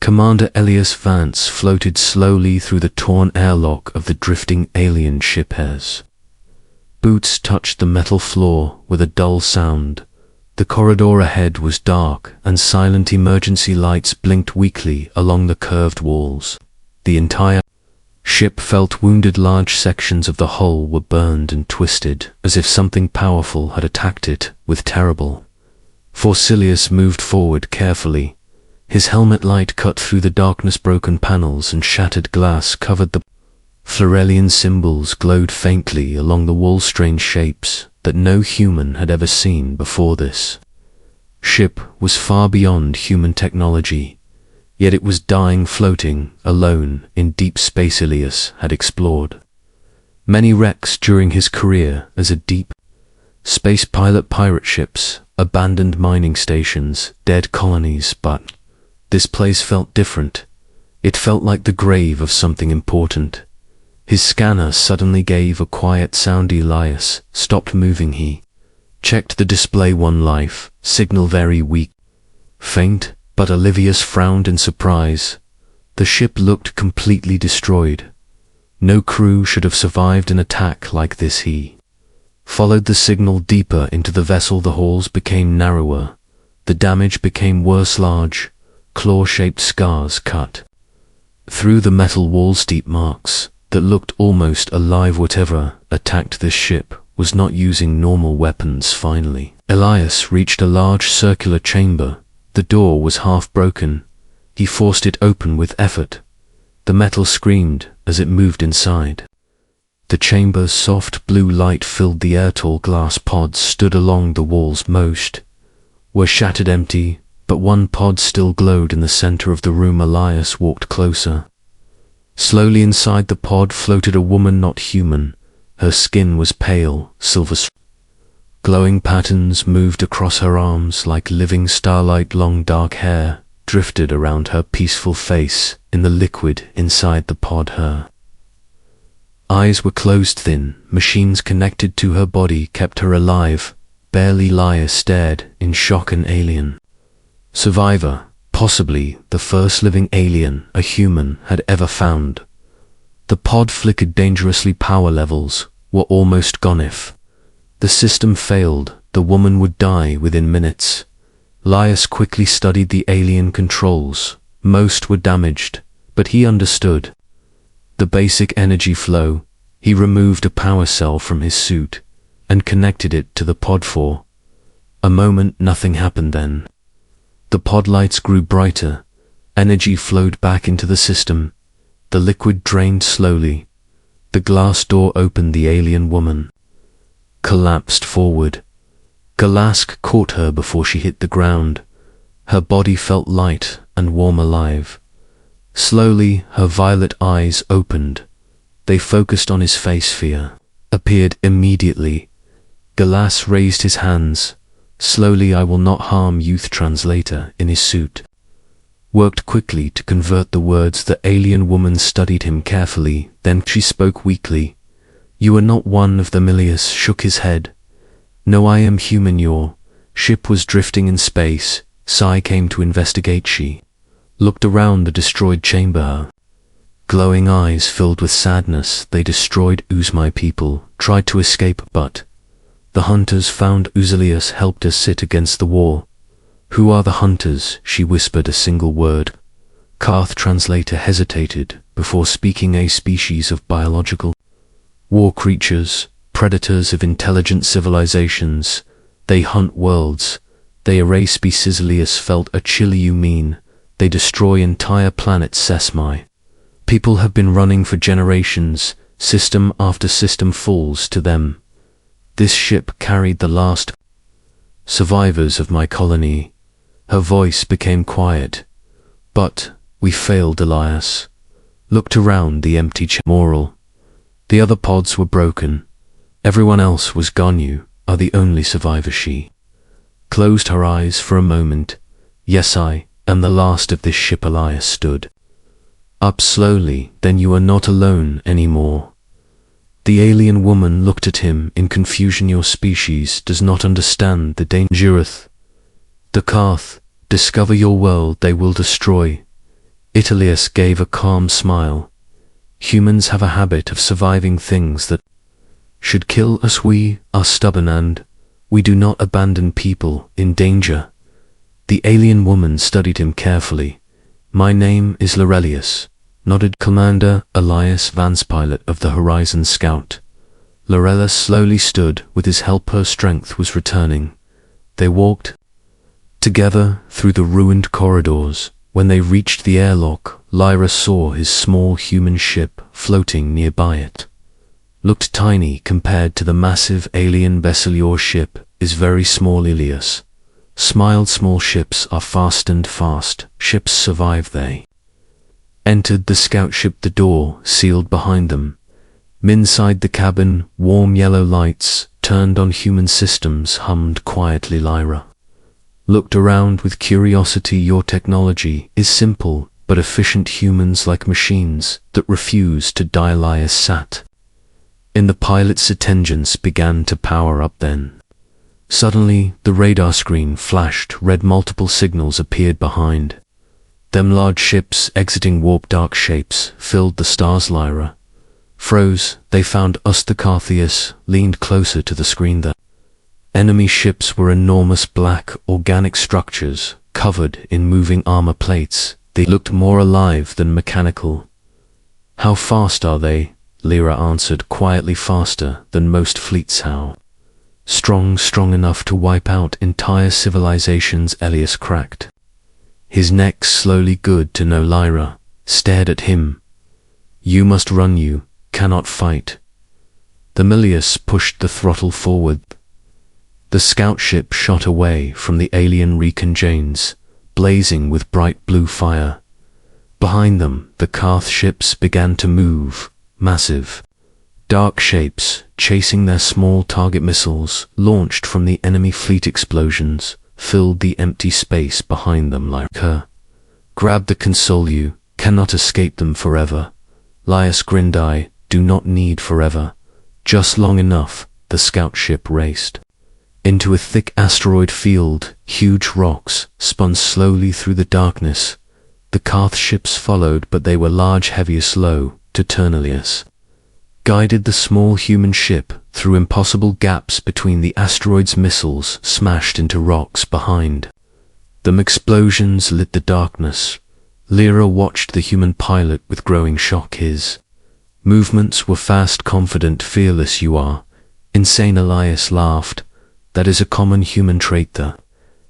Commander Elias Vance floated slowly through the torn airlock of the drifting alien ship. His boots touched the metal floor with a dull sound. The corridor ahead was dark, and silent emergency lights blinked weakly along the curved walls. The entire ship felt wounded. Large sections of the hull were burned and twisted, as if something powerful had attacked it with terrible force. Ilias moved forward carefully. His helmet light cut through the darkness. Broken panels and shattered glass covered the Florelian symbols glowed faintly along the wall, strange shapes that no human had ever seen before. This ship was far beyond human technology, yet it was dying, floating alone in deep space. Ilias had explored many wrecks during his career as a deep space pilot: pirate ships, abandoned mining stations, dead colonies, but this place felt different. It felt like the grave of something important. His scanner suddenly gave a quiet sound. Elias stopped moving. He checked the display. One life signal, very weak, faint, but Olivius frowned in surprise. The ship looked completely destroyed. No crew should have survived an attack like this. He followed the signal deeper into the vessel. The halls became narrower. The damage became worse. Large, claw-shaped scars cut through the metal walls, deep marks that looked almost alive. Whatever attacked this ship was not using normal weapons. Finally, Elias reached a large circular chamber. The door was half broken. He forced it open with effort. The metal screamed as it moved inside. The chamber's soft blue light filled the air. Tall glass pods stood along the walls. Most were shattered, empty, but one pod still glowed in the center of the room. Elias walked closer. Slowly inside the pod floated a woman, not human. Her skin was pale, silver. Glowing patterns moved across her arms like living starlight. Long dark hair drifted around her peaceful face in the liquid inside the pod. Her eyes were closed. Thin machines connected to her body kept her alive. Barely. Elias stared in shock. An alien survivor, possibly the first living alien a human had ever found. The pod flickered dangerously. Power levels were almost gone. If the system failed, the woman would die within minutes. Elias quickly studied the alien controls. Most were damaged, but he understood the basic energy flow. He removed a power cell from his suit and connected it to the pod. For a moment, nothing happened. Then the pod lights grew brighter. Energy flowed back into the system. The liquid drained slowly. The glass door opened. The alien woman collapsed forward. Galask caught her before she hit the ground. Her body felt light and warm, alive. Slowly, her violet eyes opened. They focused on his face. Fear appeared immediately. Galas raised his hands. Slowly, I will not harm. Youth translator in his suit worked quickly to convert the words. The alien woman studied him carefully. Then she spoke weakly. You are not one of them. Ilias shook his head. No, I am human. Your ship was drifting in space. Sai came to investigate. She looked around the destroyed chamber. Her glowing eyes filled with sadness. They destroyed Uz. My people tried to escape, but the hunters found Uz. Ilias helped her sit against the wall. Who are the hunters? She whispered a single word. Karth translator hesitated before speaking. A species of biological war creatures, predators of intelligent civilizations. They hunt worlds. They erase species. Ilias felt a chill. You mean they destroy entire planets? Sesmai. People have been running for generations. System after system falls to them. This ship carried the last survivors of my colony. Her voice became quiet. But we failed. Elias looked around the empty moral. The other pods were broken. Everyone else was gone. You are the only survivor. She closed her eyes for a moment. Yes, I am the last of this ship. Elias stood up slowly. Then you are not alone anymore. The alien woman looked at him in confusion. Your species does not understand the danger. The Karth discover your world. They will destroy Ilias gave a calm smile. Humans have a habit of surviving things that should kill us. We are stubborn and we do not abandon people in danger. The alien woman studied him carefully. My name is Laurelius, nodded Commander Elias Vance, pilot of the Horizon Scout. Lorella slowly stood with his help. Her strength was returning. They walked together through the ruined corridors. When they reached the airlock, Lyra saw his small human ship floating nearby. It looked tiny compared to the massive alien vessel. Your ship is very small, Ilias smiled. Small ships are fast and fast ships survive. They entered the scout ship, the door sealed behind them. Inside the cabin, warm yellow lights turned on. Human systems hummed quietly. Lyra looked around with curiosity. Your technology is simple but efficient. Humans like machines that refuse to die. Elias sat in the pilot's seat. Engines began to power up. Then suddenly the radar screen flashed red. Multiple signals appeared behind them. Large ships exiting warp. Dark shapes filled the stars. Lyra froze. They found us. The Cartheus leaned closer to the screen. The enemy ships were enormous black organic structures covered in moving armor plates. They looked more alive than mechanical. How fast are they? Lyra answered quietly. Faster than most fleets. How strong enough to wipe out entire civilizations. Elias cracked his neck slowly. Good to know. Lyra stared at him. You must run, you cannot fight. The Milius pushed the throttle forward. The scout ship shot away from the alien reconjanes, blazing with bright blue fire. Behind them, the Carth ships began to move, massive, dark shapes chasing their small target. Missiles launched from the enemy fleet. Explosions filled the empty space behind them. Lyra grabbed the console. You cannot escape them forever. Elias grinned. I do not need forever, just long enough. The scout ship raced into a thick asteroid field. Huge rocks spun slowly through the darkness. The Carth ships followed, but they were large, heavy, slow to turn. Elias guided the small human ship through impossible gaps between the asteroid's. Missiles smashed into rocks behind them. Explosions lit the darkness. Lyra watched the human pilot with growing shock. His movements were fast, confident, fearless. You are insane, Elias laughed. That is a common human trait. The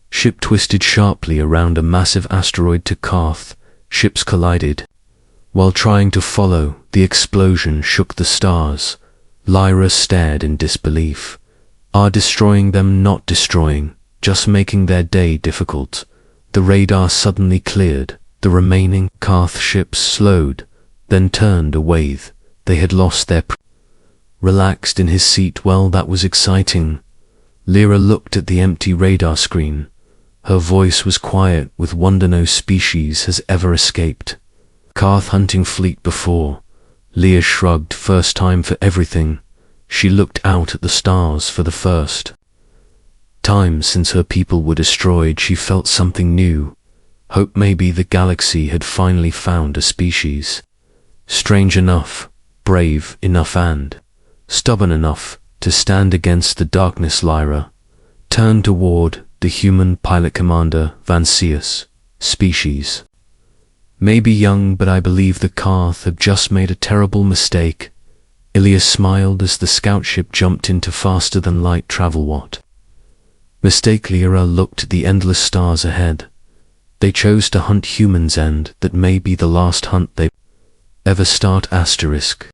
ship twisted sharply around a massive asteroid. To Carth ships collided. While trying to follow, the explosion shook the stars. Lyra stared in disbelief. Are destroying them, not destroying, just making their day difficult. The radar suddenly cleared. The remaining Carth ships slowed, then turned away. They had lost their relaxed in his seat. Well, that was exciting. Lyra looked at the empty radar screen. Her voice was quiet with wonder. No species has ever escaped Carth hunting fleet before. Leah shrugged. First time for everything. She looked out at the stars. For the first time since her people were destroyed, she felt something new. Hope. Maybe the galaxy had finally found a species strange enough, brave enough, and stubborn enough to stand against the darkness. Lyra turned toward the human pilot. Commander Vanceus, species may be young, but I believe the Carth have just made a terrible mistake. Ilias smiled as the scout ship jumped into faster than light travel. What mistake? Lyra looked at the endless stars ahead. They chose to hunt humans, and that may be the last hunt they ever start. Asterisk.